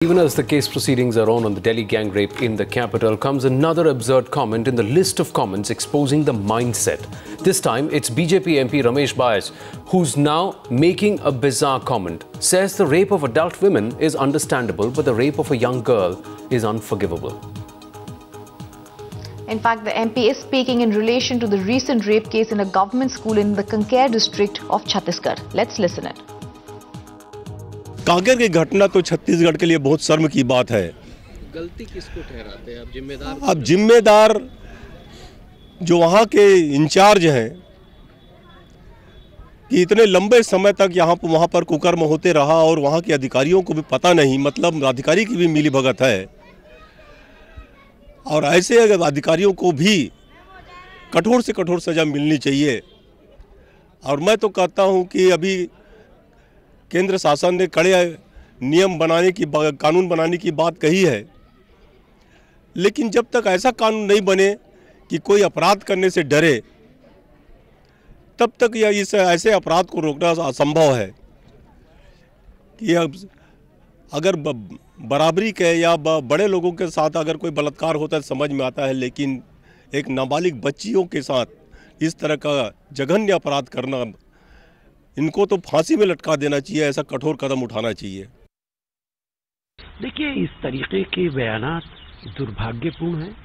Even as the case proceedings are on the Delhi gang rape in the capital, comes another absurd comment in the list of comments exposing the mindset. This time, it's BJP MP Ramesh Bais, who's now making a bizarre comment. Says the rape of adult women is understandable, but the rape of a young girl is unforgivable. In fact, the MP is speaking in relation to the recent rape case in a government school in the Kanker district of Chhattisgarh. Let's listen it. Kanker की घटना तो छत्तीसगढ़ के लिए बहुत शर्म की बात है। गलती किसको ठहराते हैं आप जिम्मेदार? अब जिम्मेदार जो वहाँ के इंचार्ज हैं कि इतने लंबे समय तक वहाँ पर कुकर्म होते रहा और वहाँ के अधिकारियों को भी पता नहीं, मतलब अधिकारी की भी मिली भगत है और ऐसे अधिकारियों को भी कठोर से कठोर सज़ा मिलनी चाहिए। और मैं तो कहता हूँ कि अभी केंद्र शासन ने कड़े नियम बनाने की, कानून बनाने की बात कही है, लेकिन जब तक ऐसा कानून नहीं बने कि कोई अपराध करने से डरे, तब तक यह इस ऐसे अपराध को रोकना असंभव है। कि अगर बराबरी के या बड़े लोगों के साथ अगर कोई बलात्कार होता है समझ में आता है, लेकिन एक नाबालिग बच्चियों के साथ इस तरह का जघन्य अपराध करना, इनको तो फांसी में लटका देना चाहिए, ऐसा कठोर कदम उठाना चाहिए। देखिए, इस तरीके के बयानात दुर्भाग्यपूर्ण हैं।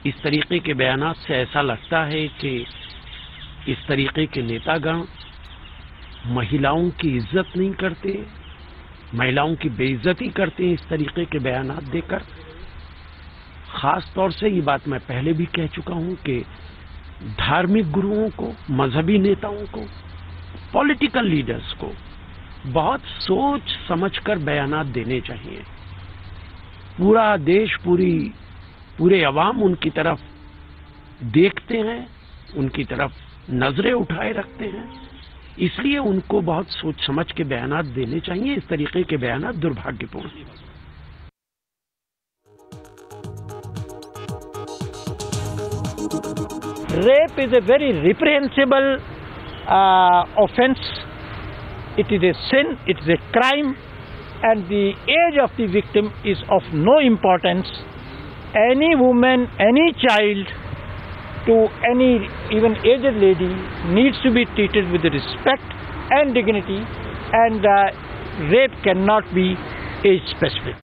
इस तरीके के बयानात से ऐसा लगता है कि इस तरीके के नेतागण महिलाओं की इज्जत नहीं करते, महिलाओं की बेइज्जती करते हैं इस तरीके के बयानात देकर। खास तौर से ये बात मैं पहले भी कह चुका हूं कि धार्मिक गुरुओं को, मजहबी नेताओं को, पॉलिटिकल लीडर्स को बहुत सोच समझकर बयानात देने चाहिए। पूरा देश, पूरे अवाम उनकी तरफ देखते हैं, उनकी तरफ नजरें उठाए रखते हैं, इसलिए उनको बहुत सोच समझ के बयानात देने चाहिए। इस तरीके के बयानात दुर्भाग्यपूर्ण हैं। Rape is a very reprehensible offense. It is a sin, it is a crime, and the age of the victim is of no importance. Any woman, any child, to any even aged lady needs to be treated with respect and dignity, and rape cannot be age specific.